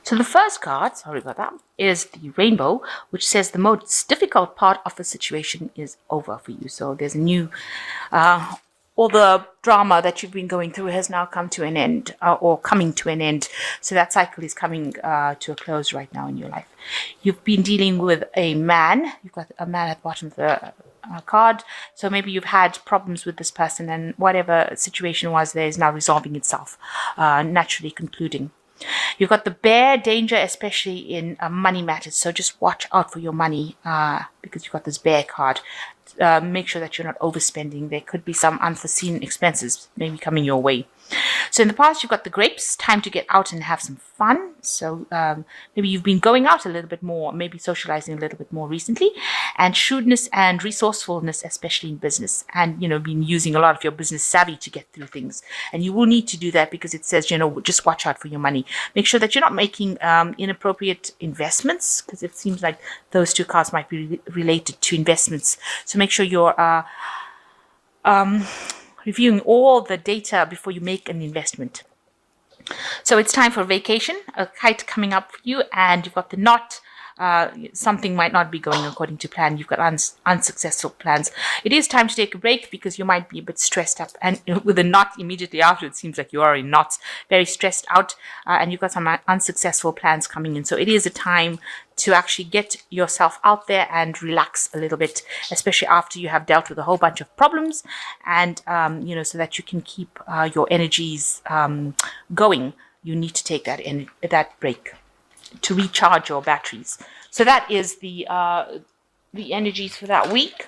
So the first card, sorry about that, is the rainbow, which says the most difficult part of the situation is over for you. So there's a new, all the drama that you've been going through has now come to an end, or coming to an end. So that cycle is coming to a close right now in your life. You've been dealing with a man. You've got a man at the bottom of the card. So maybe you've had problems with this person, and whatever situation was there is now resolving itself, naturally concluding. You've got the bear, danger, especially in money matters. So just watch out for your money because you've got this bear card. Make sure that you're not overspending. There could be some unforeseen expenses maybe coming your way. So in the past, you've got the grapes, time to get out and have some fun. So maybe you've been going out a little bit more, maybe socializing a little bit more recently. And shrewdness and resourcefulness, especially in business. And, been using a lot of your business savvy to get through things. And you will need to do that because it says, just watch out for your money. Make sure that you're not making inappropriate investments, because it seems like those two cards might be related to investments. So make sure you're reviewing all the data before you make an investment. So it's time for vacation, a kite coming up for you, and you've got the knot. Something might not be going according to plan. You've got unsuccessful plans. It is time to take a break because you might be a bit stressed up. And with a knot immediately after, it seems like you are in knots, very stressed out, and you've got some unsuccessful plans coming in. So it is a time to actually get yourself out there and relax a little bit, especially after you have dealt with a whole bunch of problems, and so that you can keep your energies going. You need to take that break to recharge your batteries. So that is the energies for that week.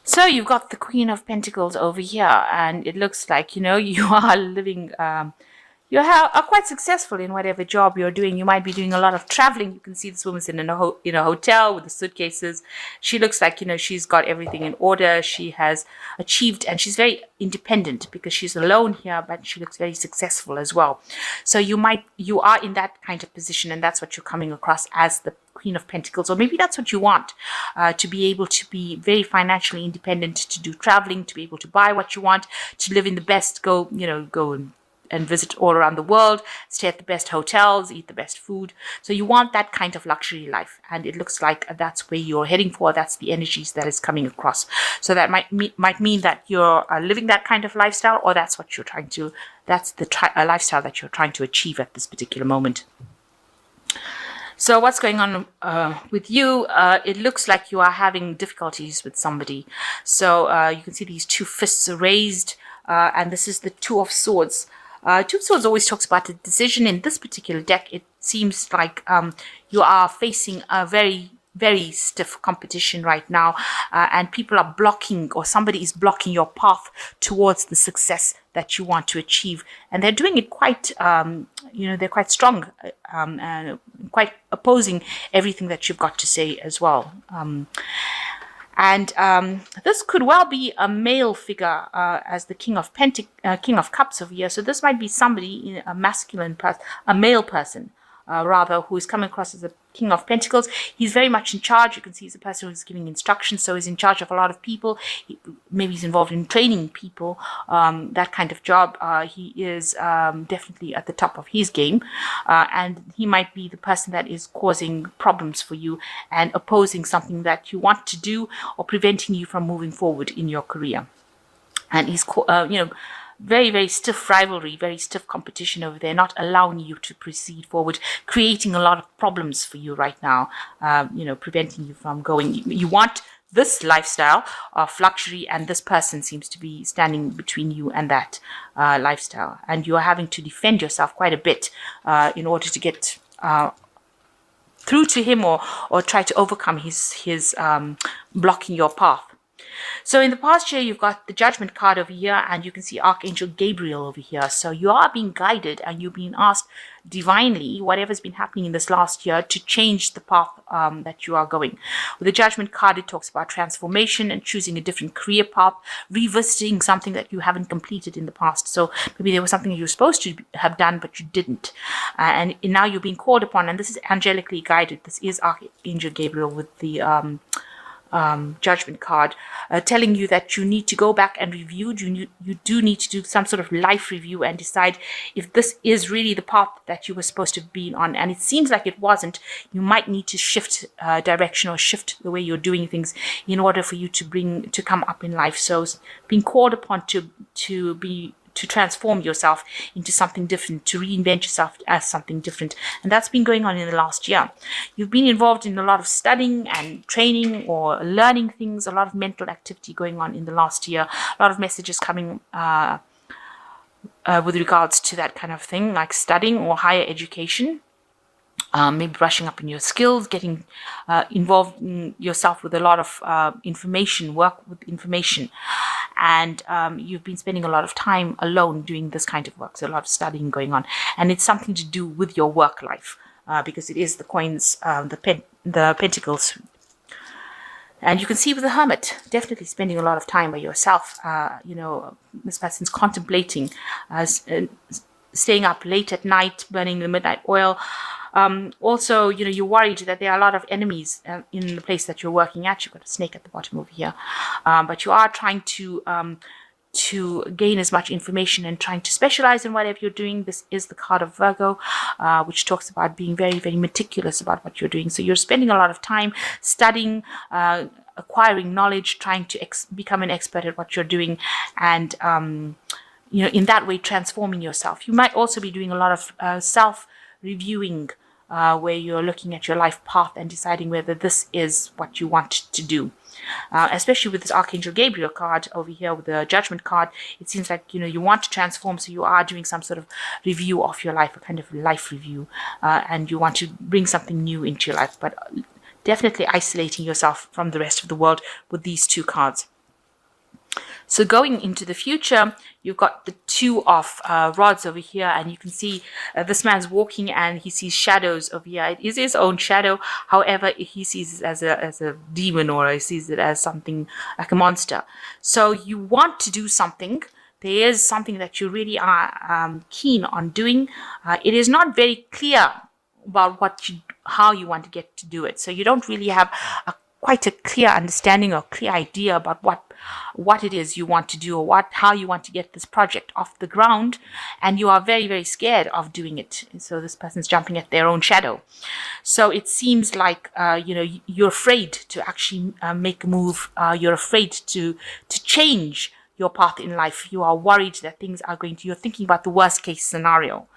So you've got the Queen of Pentacles over here, and it looks like you are living. You are quite successful in whatever job you're doing. You might be doing a lot of traveling. You can see this woman's in a hotel with the suitcases. She looks like, she's got everything in order. She has achieved, and she's very independent because she's alone here, but she looks very successful as well. So you are in that kind of position, and that's what you're coming across as the Queen of Pentacles, or maybe that's what you want, to be able to be very financially independent, to do traveling, to be able to buy what you want, to live in the best, go and visit all around the world, stay at the best hotels, eat the best food. So you want that kind of luxury life. And it looks like that's where you're heading for. That's the energies that is coming across. So that might mean that you're living that kind of lifestyle, or that's what you're trying to, that's the lifestyle that you're trying to achieve at this particular moment. So what's going on with you? It looks like you are having difficulties with somebody. So you can see these two fists are raised, and this is the Two of Swords. Two of Swords always talks about a decision. In this particular deck, it seems like you are facing a very, very stiff competition right now, and people are blocking, or somebody is blocking your path towards the success that you want to achieve. And they're doing it quite, they're quite strong, and quite opposing everything that you've got to say as well. And this could well be a male figure, as the King of Cups over here. So this might be somebody, a masculine person, a male person, rather, who is coming across as a King of Pentacles. He's very much in charge. You can see he's a person who's giving instructions, so he's in charge of a lot of people. Maybe he's involved in training people, that kind of job. He is definitely at the top of his game, and he might be the person that is causing problems for you and opposing something that you want to do, or preventing you from moving forward in your career. And he's very, very stiff rivalry, very stiff competition over there, not allowing you to proceed forward, creating a lot of problems for you right now, preventing you from going. You want this lifestyle of luxury, and this person seems to be standing between you and that lifestyle. And you're having to defend yourself quite a bit in order to get through to him, or try to overcome his blocking your path. So in the past year, you've got the Judgment card over here, and you can see Archangel Gabriel over here. So you are being guided, and you're being asked divinely, whatever's been happening in this last year, to change the path that you are going. With the Judgment card, it talks about transformation and choosing a different career path, revisiting something that you haven't completed in the past. So maybe there was something you were supposed to have done, but you didn't. And now you're being called upon, and this is angelically guided. This is Archangel Gabriel with the Judgment card, telling you that you need to go back and review. You do need to do some sort of life review and decide if this is really the path that you were supposed to be on. And it seems like it wasn't. You might need to shift direction or shift the way you're doing things in order for you to come up in life. So being called upon to transform yourself into something different, to reinvent yourself as something different. And that's been going on in the last year. You've been involved in a lot of studying and training or learning things, a lot of mental activity going on in the last year, a lot of messages coming with regards to that kind of thing, like studying or higher education. Maybe brushing up in your skills, getting involved in yourself with a lot of information, work with information. And you've been spending a lot of time alone doing this kind of work. So a lot of studying going on. And it's something to do with your work life because it is the coins, the pentacles. And you can see with the Hermit, definitely spending a lot of time by yourself. This person's contemplating, staying up late at night, burning the midnight oil. Also, you're worried that there are a lot of enemies in the place that you're working at. You've got a snake at the bottom over here. But you are trying to gain as much information and trying to specialize in whatever you're doing. This is the card of Virgo, which talks about being very, very meticulous about what you're doing. So you're spending a lot of time studying, acquiring knowledge, trying to become an expert at what you're doing, and in that way transforming yourself. You might also be doing a lot of self-reviewing, where you're looking at your life path and deciding whether this is what you want to do. Especially with this Archangel Gabriel card over here with the Judgment card, it seems like you want to transform, so you are doing some sort of review of your life, a kind of life review, and you want to bring something new into your life, but definitely isolating yourself from the rest of the world with these two cards. So going into the future, you've got the Two of Rods over here, and you can see this man's walking and he sees shadows over here. It is his own shadow. However, he sees it as a demon, or he sees it as something like a monster. So you want to do something. There is something that you really are keen on doing. It is not very clear about how you want to get to do it. So you don't really have quite a clear understanding or clear idea about what it is you want to do, or how you want to get this project off the ground, and you are very, very scared of doing it. So this person's jumping at their own shadow. So it seems like you're afraid to actually make a move. You're afraid to change your path in life. You are worried that things are you're thinking about the worst case scenario.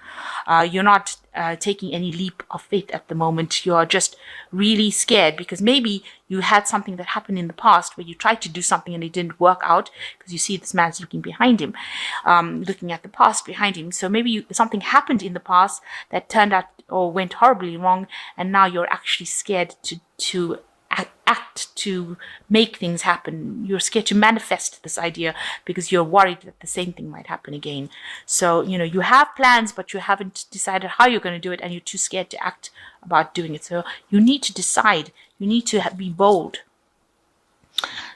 You're not taking any leap of faith at the moment. You're just really scared because maybe you had something that happened in the past where you tried to do something and it didn't work out, because you see this man's looking behind him, looking at the past behind him. So maybe something happened in the past that turned out or went horribly wrong, and now you're actually scared to act, to make things happen. You're scared to manifest this idea because you're worried that the same thing might happen again. So, you have plans, but you haven't decided how you're going to do it, and you're too scared to act about doing it. So you need to decide. You need to be bold.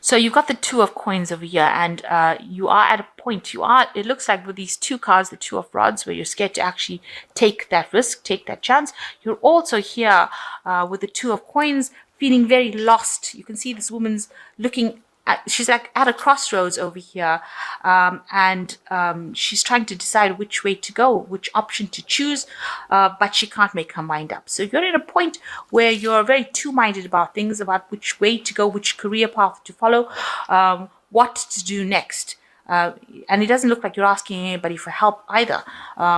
So you've got the Two of Coins over here, and you are at a point. It looks like with these two cards, the Two of Rods, where you're scared to actually take that risk, take that chance. You're also here with the Two of Coins, feeling very lost. You can see this woman's looking at, she's like at a crossroads over here, and she's trying to decide which way to go, which option to choose, but she can't make her mind up. So you're at a point where you're very two-minded about things, about which way to go, which career path to follow, what to do next. And it doesn't look like you're asking anybody for help either.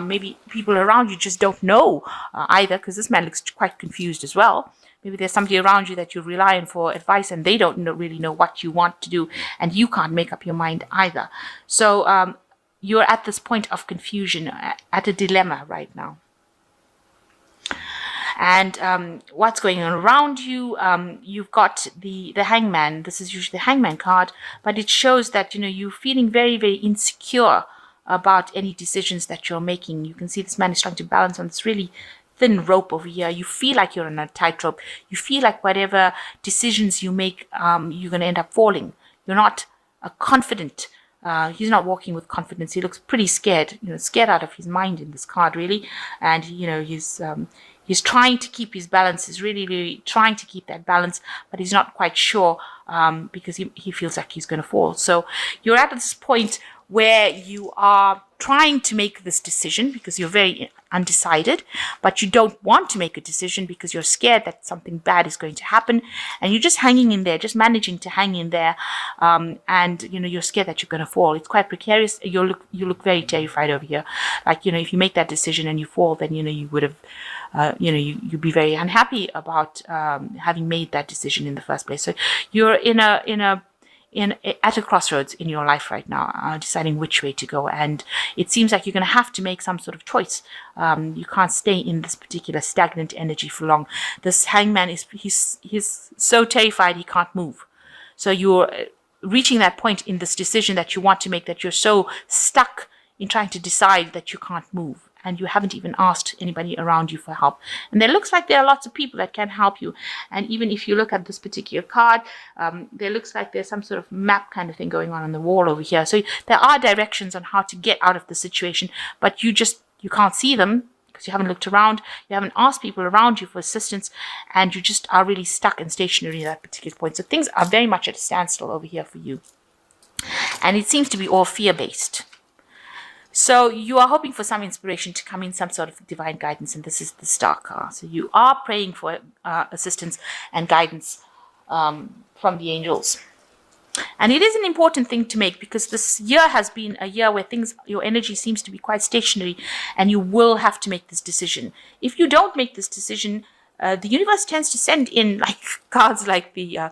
Maybe people around you just don't know either, because this man looks quite confused as well. Maybe there's somebody around you that you rely on for advice, and they don't really know what you want to do, and you can't make up your mind either. So you're at this point of confusion, at a dilemma right now. And what's going on around you, you've got the Hangman. This is usually the Hangman card, but it shows that you're feeling very, very insecure about any decisions that you're making. You can see this man is trying to balance on this really thin rope over here. You feel like you're on a tightrope. You feel like whatever decisions you make, you're going to end up falling. You're not confident. He's not walking with confidence. He looks pretty scared, scared out of his mind in this card, really. And he's trying to keep his balance. He's really, really trying to keep that balance, but he's not quite sure because he feels like he's going to fall. So you're at this point where you are trying to make this decision because you're very undecided, but you don't want to make a decision because you're scared that something bad is going to happen, and you're just hanging in there, just managing to hang in there, and you're scared that you're going to fall. It's quite precarious. You look very terrified over here. Like, if you make that decision and you fall, then you would have you'd be very unhappy about having made that decision in the first place. So you're at a crossroads in your life right now, deciding which way to go, and it seems like you're going to have to make some sort of choice. You can't stay in this particular stagnant energy for long. This hangman he's so terrified he can't move. So you're reaching that point in this decision that you want to make, that you're so stuck in trying to decide that you can't move. And you haven't even asked anybody around you for help. And there looks like there are lots of people that can help you. And even if you look at this particular card, there looks like there's some sort of map kind of thing going on the wall over here. So there are directions on how to get out of the situation, but you can't see them because you haven't looked around, you haven't asked people around you for assistance, and you just are really stuck and stationary at that particular point. So things are very much at a standstill over here for you. And it seems to be all fear-based. So you are hoping for some inspiration to come in, some sort of divine guidance, and this is the Star card. So you are praying for assistance and guidance from the angels. And it is an important thing to make, because this year has been a year where your energy seems to be quite stationary, and you will have to make this decision. If you don't make this decision, the universe tends to send in like cards like the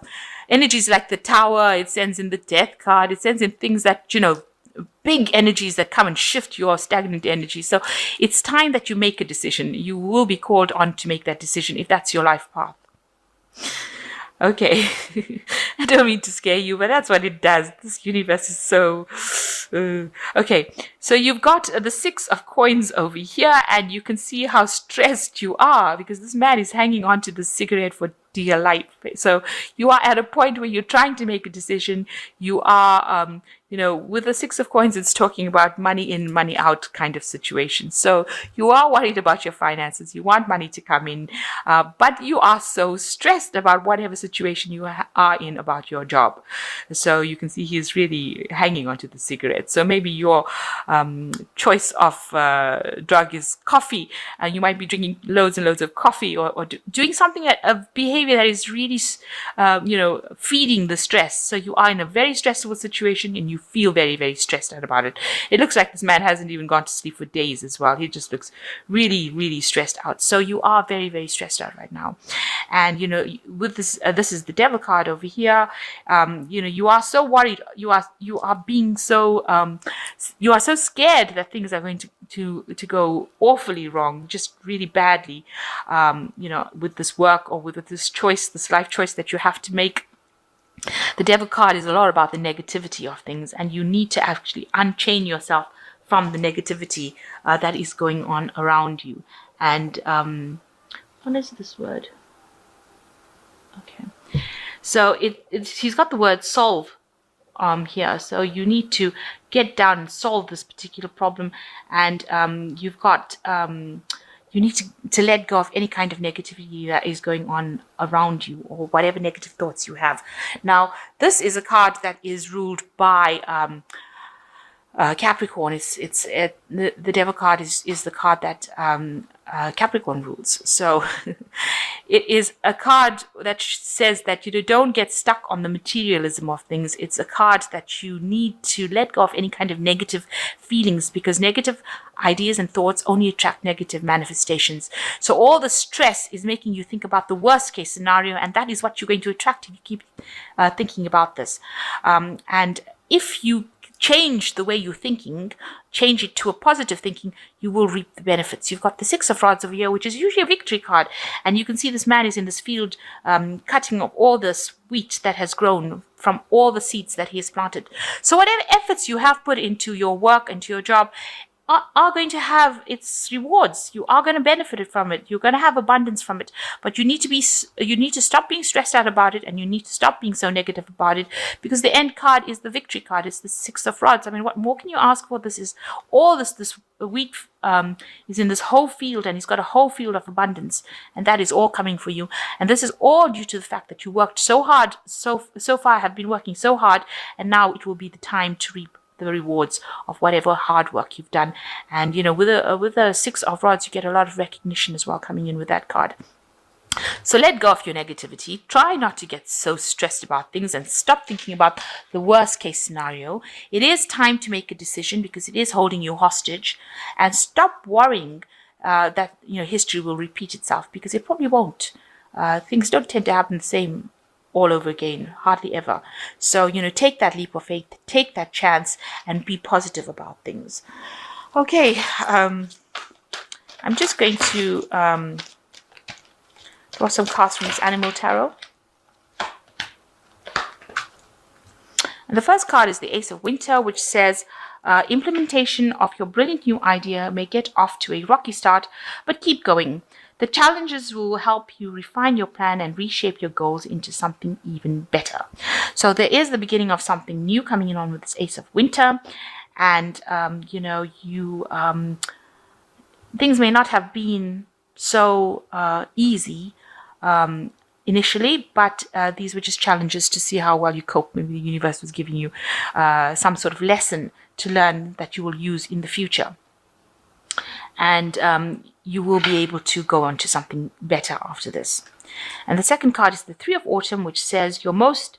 energies like the Tower. It sends in the Death card. It sends in things that, big energies that come and shift your stagnant energy. So it's time that you make a decision. You will be called on to make that decision if that's your life path. Okay, I don't mean to scare you, but that's what it does. This universe is so... Okay, so you've got the 6 of coins over here, and you can see how stressed you are because this man is hanging on to the cigarette for dear life. So you are at a point where you're trying to make a decision. You are, with the 6 of coins, it's talking about money in, money out kind of situation. So you are worried about your finances. You want money to come in, but you are so stressed about whatever situation you are in about your job. So you can see he's really hanging onto the cigarette. So maybe your choice of drug is coffee, and you might be drinking loads and loads of coffee, or doing something, a behavior that is really, feeding the stress. So you are in a very stressful situation, and you feel very, very stressed out about it. It looks like this man hasn't even gone to sleep for days as well. He just looks really, really stressed out. So you are very, very stressed out right now. And, with this, this is the Devil card over here. You are so worried. You are being so, you are so scared that things are going to go awfully wrong, just really badly, with this work or with this choice, this life choice that you have to make. The Devil card is a lot about the negativity of things, and you need to actually unchain yourself from the negativity that is going on around you. And what is this word? Okay, so he's got the word solve here. So you need to get down and solve this particular problem, and you've got you need to let go of any kind of negativity that is going on around you, or whatever negative thoughts you have. Now, this is a card that is ruled by Capricorn. The Devil card is the card that Capricorn rules. So it is a card that says that you don't get stuck on the materialism of things. It's a card that you need to let go of any kind of negative feelings, because negative ideas and thoughts only attract negative manifestations. So all the stress is making you think about the worst case scenario, and that is what you're going to attract if you keep thinking about this. And if you change the way you're thinking, change it to a positive thinking, you will reap the benefits. You've got the 6 of Rods over here, which is usually a victory card. And you can see this man is in this field cutting up all this wheat that has grown from all the seeds that he has planted. So whatever efforts you have put into your work, into your job, are going to have its rewards. You are going to benefit from it. You're going to have abundance from it. But you need to stop being stressed out about it, and you need to stop being so negative about it, because the end card is the victory card. It's the Six of Rods. I mean, what more can you ask for? This is all this wheat is in this whole field, and he's got a whole field of abundance, and that is all coming for you. And this is all due to the fact that you worked so hard, so far have been working so hard, and now it will be the time to reap the rewards of whatever hard work you've done. And with a Six of Rods, you get a lot of recognition as well coming in with that card. So let go of your negativity. Try not to get so stressed about things, and stop thinking about the worst case scenario. It is time to make a decision, because it is holding you hostage. And stop worrying that history will repeat itself, because it probably won't. Things don't tend to happen the same all over again, hardly ever. So take that leap of faith, take that chance, and be positive about things. Okay, I'm just going to draw some cards from this Animal Tarot. And the first card is the Ace of Winter, which says, implementation of your brilliant new idea may get off to a rocky start, but keep going. The challenges will help you refine your plan and reshape your goals into something even better. So there is the beginning of something new coming in on with this Ace of Winter. And, things may not have been so easy initially, but these were just challenges to see how well you cope. Maybe the universe was giving you some sort of lesson to learn that you will use in the future. And you will be able to go on to something better after this. And the second card is the Three of Autumn, which says your most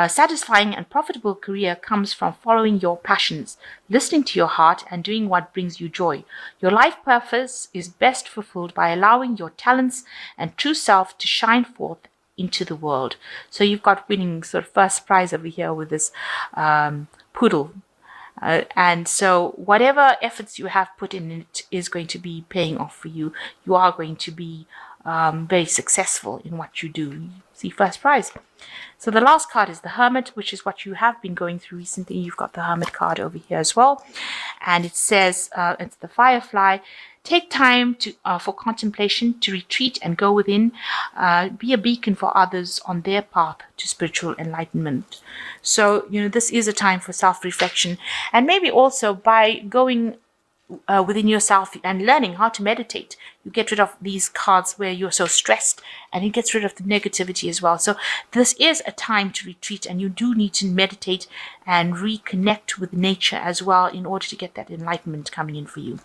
satisfying and profitable career comes from following your passions, listening to your heart, and doing what brings you joy. Your life purpose is best fulfilled by allowing your talents and true self to shine forth into the world. So you've got winning sort of first prize over here with this poodle. And so whatever efforts you have put in it is going to be paying off for you. You are going to be very successful in what you do. See, first prize. So the last card is the Hermit, which is what you have been going through recently. You've got the Hermit card over here as well. And it says, it's the Firefly. Take time for contemplation, to retreat and go within. Be a beacon for others on their path to spiritual enlightenment. So, this is a time for self-reflection. And maybe also by going within yourself and learning how to meditate, you get rid of these cards where you're so stressed, and it gets rid of the negativity as well. So this is a time to retreat, and you do need to meditate and reconnect with nature as well in order to get that enlightenment coming in for you.